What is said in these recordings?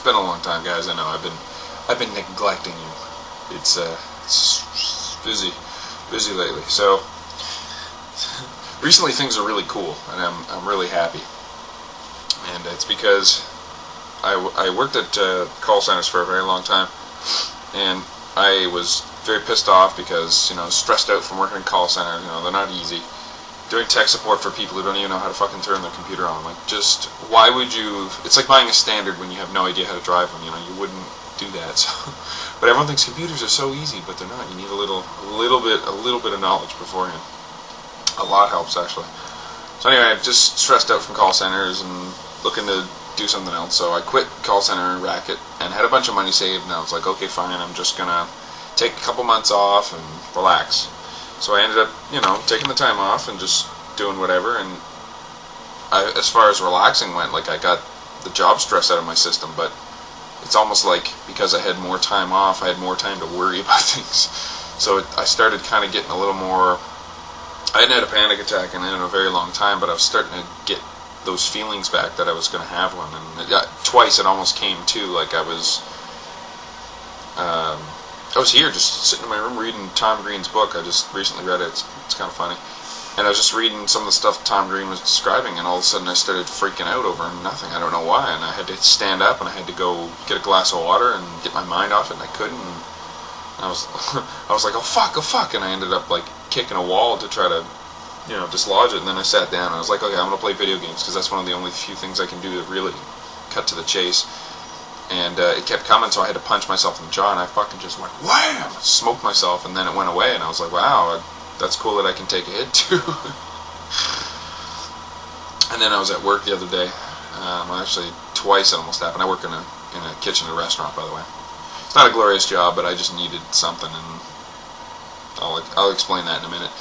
been a long time, guys. I know I've been neglecting you. It's busy lately. So recently things are really cool, and I'm really happy. And it's because I worked at call centers for a very long time, and I was very pissed off because, stressed out from working in call center. They're not easy. Doing tech support for people who don't even know how to fucking turn their computer on. Like, just, why would you, it's like buying a standard when you have no idea how to drive them, you wouldn't do that. So, but everyone thinks computers are so easy, but they're not. You need a little bit of knowledge beforehand. A lot helps, actually. So anyway, I'm just stressed out from call centers and looking to do something else. So I quit call center racket and had a bunch of money saved, and I was like, okay, fine, I'm just gonna take a couple months off and relax. So I ended up, taking the time off and just doing whatever. And as far as relaxing went, like, I got the job stress out of my system, but it's almost like because I had more time off, I had more time to worry about things. So I started kind of getting a little more. I hadn't had a panic attack in a very long time, but I was starting to get those feelings back that I was going to have one. And twice it almost came too. Like, I was here just sitting in my room reading Tom Green's book. I just recently read it. It's kind of funny. And I was just reading some of the stuff Tom Green was describing, and all of a sudden I started freaking out over nothing. I don't know why. And I had to stand up, and I had to go get a glass of water and get my mind off it, and I couldn't. And I was like, oh fuck. And I ended up, like, kicking a wall to try to, dislodge it. And then I sat down, and I was like, okay, I'm going to play video games, because that's one of the only few things I can do to really cut to the chase. And it kept coming, so I had to punch myself in the jaw, and I fucking just went wham, smoked myself, and then it went away, and I was like, wow, that's cool that I can take a hit too. And then I was at work the other day. Actually, twice it almost happened. I work in a kitchen at a restaurant, by the way. It's not a glorious job, but I just needed something, and I'll explain that in a minute.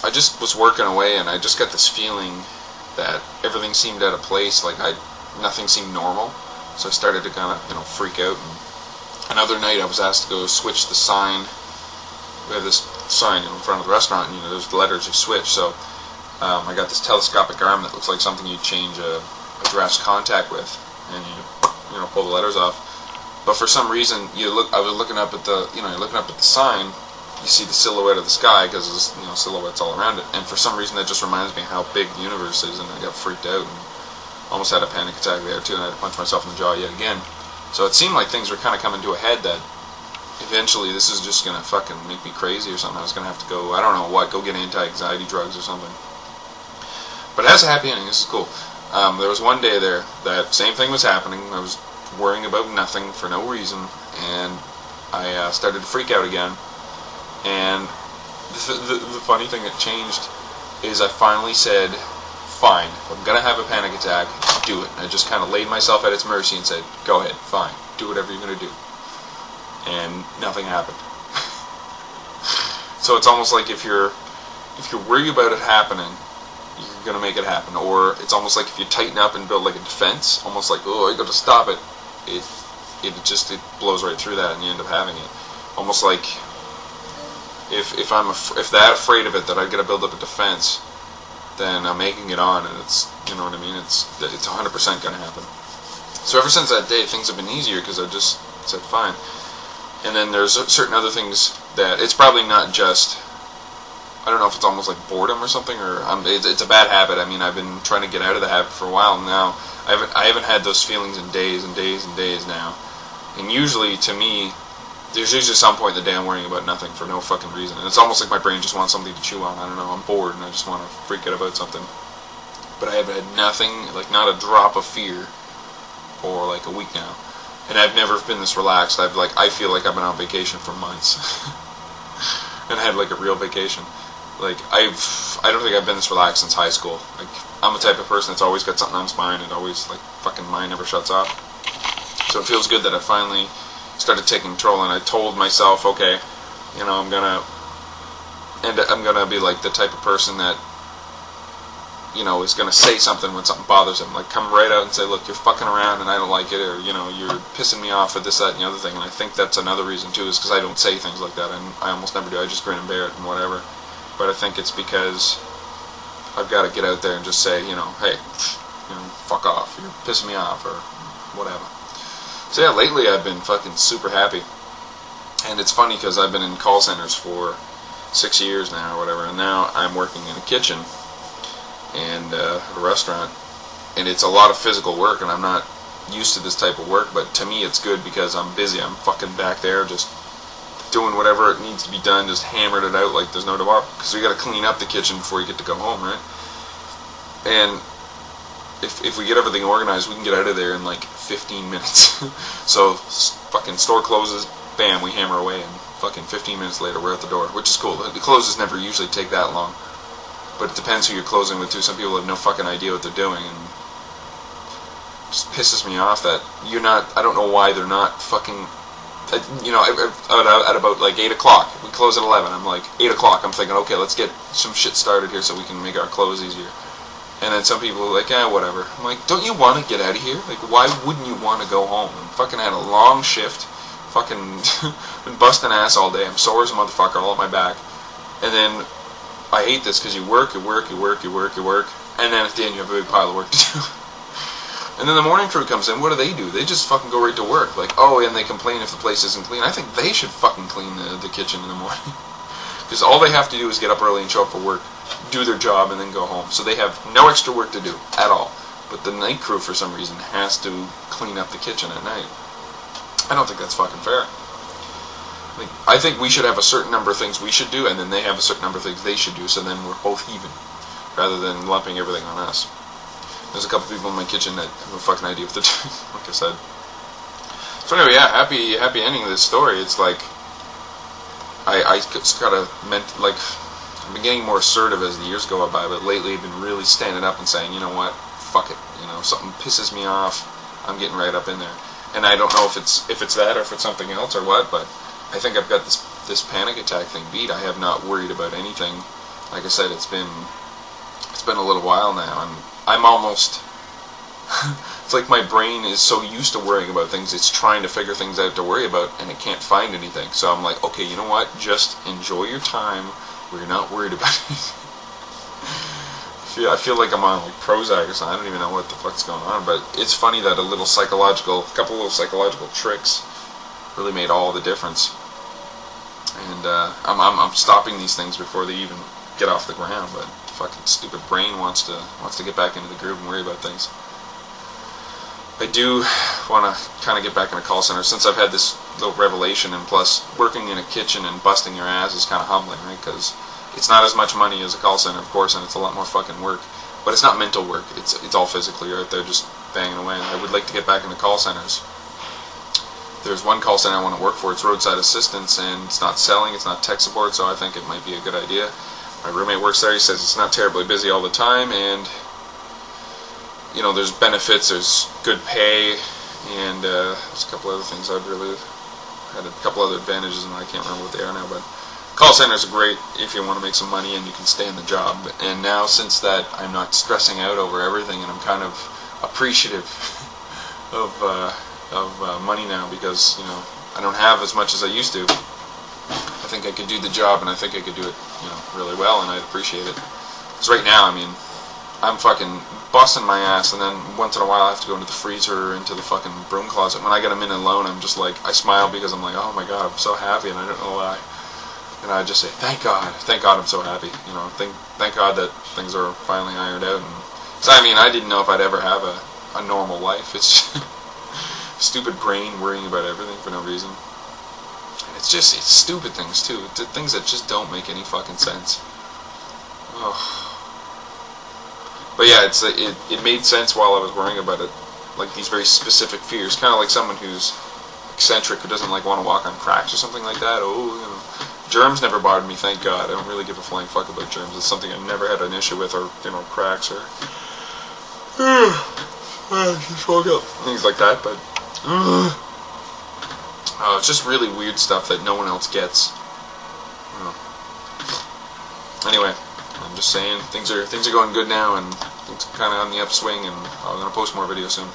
I just was working away, and I just got this feeling that everything seemed out of place, like nothing seemed normal. So I started to kind of, freak out. And another night I was asked to go switch the sign. We have this sign in front of the restaurant, and there's the letters you switch. So I got this telescopic arm that looks like something you change a giraffe's contact with, and you pull the letters off. But for some reason, I was looking up at the, you're looking up at the sign. You see the silhouette of the sky because there's silhouettes all around it. And for some reason, that just reminds me how big the universe is, and I got freaked out and almost had a panic attack there too, and I had to punch myself in the jaw yet again. So it seemed like things were kind of coming to a head, that eventually this is just going to fucking make me crazy or something. I was going to have to go, I don't know what, go get anti-anxiety drugs or something. But it has a happy ending. This is cool. There was one day there that same thing was happening. I was worrying about nothing for no reason, and I started to freak out again. And the funny thing that changed is I finally said, fine, if I'm going to have a panic attack, do it. And I just kind of laid myself at its mercy and said, go ahead, fine, do whatever you're going to do. And nothing happened. So it's almost like if you're worried about it happening, you're going to make it happen. Or it's almost like if you tighten up and build like a defense, almost like, oh, I got to stop it. It blows right through that, and you end up having it. Almost like if that afraid of it that I've got to build up a defense, then I'm making it on, and it's, you know what I mean, it's 100% going to happen. So ever since that day, things have been easier because I just said fine. And then there's certain other things that it's probably not just, I don't know if it's almost like boredom or something, or it's a bad habit. I mean, I've been trying to get out of the habit for a while now. I haven't had those feelings in days and days and days now. And usually, to me, there's usually some point in the day I'm worrying about nothing for no fucking reason. And it's almost like my brain just wants something to chew on. I don't know, I'm bored and I just want to freak out about something. But I have had nothing, like not a drop of fear for like a week now. And I've never been this relaxed. I feel like I've been on vacation for months. And I had like a real vacation. Like, I don't think I've been this relaxed since high school. Like, I'm the type of person that's always got something on his mind, and always, like, fucking mind never shuts off. So it feels good that I finally started taking control, and I told myself, okay, I'm gonna be like the type of person that, is gonna say something when something bothers him. Like, come right out and say, look, you're fucking around and I don't like it, or, you're pissing me off with this, that, and the other thing. And I think that's another reason, too, is because I don't say things like that, and I almost never do. I just grin and bear it and whatever. But I think it's because I've got to get out there and just say, hey, fuck off, you're pissing me off, or whatever. So yeah, lately I've been fucking super happy. And it's funny because I've been in call centers for 6 years now or whatever, and now I'm working in a kitchen and a restaurant, and it's a lot of physical work, and I'm not used to this type of work, but to me it's good because I'm busy. I'm fucking back there just doing whatever it needs to be done, just hammering it out like there's no tomorrow, because we got to clean up the kitchen before you get to go home, right? And if we get everything organized, we can get out of there in like 15 minutes. So fucking store closes, bam, we hammer away, and fucking 15 minutes later we're at the door, which is cool. The closes never usually take that long, but it depends who you're closing with too. Some people have no fucking idea what they're doing, and it just pisses me off that you're not, I don't know why they're not fucking, you know, at about like 8 o'clock, we close at 11, I'm like, 8 o'clock, I'm thinking, okay, let's get some shit started here so we can make our close easier. And then some people are like, whatever. I'm like, don't you want to get out of here? Like, why wouldn't you want to go home? I fucking had a long shift, fucking been busting ass all day, I'm sore as a motherfucker, all on my back. And then I hate this because you work, and then at the end you have a big pile of work to do. And then the morning crew comes in, what do? They just fucking go right to work. Like, and they complain if the place isn't clean. I think they should fucking clean the kitchen in the morning. Because all they have to do is get up early and show up for work, do their job, and then go home. So they have no extra work to do at all. But the night crew, for some reason, has to clean up the kitchen at night. I don't think that's fucking fair. I think we should have a certain number of things we should do, and then they have a certain number of things they should do, so then we're both even, rather than lumping everything on us. There's a couple people in my kitchen that have a fucking idea what they're doing, like I said. So anyway, yeah, happy ending of this story. It's like, I just gotta, like, I've been getting more assertive as the years go by, but lately I've been really standing up and saying, you know what, fuck it. You know, something pisses me off, I'm getting right up in there. And I don't know if it's that or if it's something else or what, but I think I've got this panic attack thing beat. I have not worried about anything. Like I said, it's been a little while now, and I'm almost, it's like my brain is so used to worrying about things, it's trying to figure things out to worry about, and it can't find anything. So I'm like, okay, you know what, just enjoy your time where you're not worried about anything. I feel like I'm on like Prozac or something. I don't even know what the fuck's going on, but it's funny that a couple little psychological tricks really made all the difference. And I'm stopping these things before they even get off the ground, but the fucking stupid brain wants to get back into the groove and worry about things. I do want to kind of get back in a call center since I've had this little revelation, and plus working in a kitchen and busting your ass is kind of humbling, right? Because it's not as much money as a call center, of course, and it's a lot more fucking work. But it's not mental work. It's all physically. You're out there just banging away. And I would like to get back into call centers. There's one call center I want to work for. It's roadside assistance, and it's not selling. It's not tech support, so I think it might be a good idea. My roommate works there. He says it's not terribly busy all the time, and you know, there's benefits. There's good pay, and there's a couple other things I'd really had a couple other advantages, and I can't remember what they are now, but. Call centers are great if you want to make some money and you can stay in the job. And now, since that, I'm not stressing out over everything, and I'm kind of appreciative of money now because, you know, I don't have as much as I used to. I think I could do the job, and I think I could do it, you know, really well, and I appreciate it. Because right now, I mean, I'm fucking busting my ass, and then once in a while I have to go into the freezer or into the fucking broom closet. When I get a minute alone, I'm just like, I smile because I'm like, oh my god, I'm so happy, and I don't know why. And I just say, thank God I'm so happy. You know, thank God that things are finally ironed out. And so, I mean, I didn't know if I'd ever have a normal life. It's just stupid brain worrying about everything for no reason. And it's stupid things too. Things that just don't make any fucking sense. Oh. But yeah, it made sense while I was worrying about it. Like these very specific fears, kind of like someone who's eccentric who doesn't like want to walk on cracks or something like that. Oh, you know. Germs never bothered me, thank God. I don't really give a flying fuck about germs. It's something I've never had an issue with, or, you know, cracks, or just woke up. Things like that, but it's just really weird stuff that no one else gets. Anyway, I'm just saying things are going good now, and things are kind of on the upswing, and I'm gonna post more videos soon.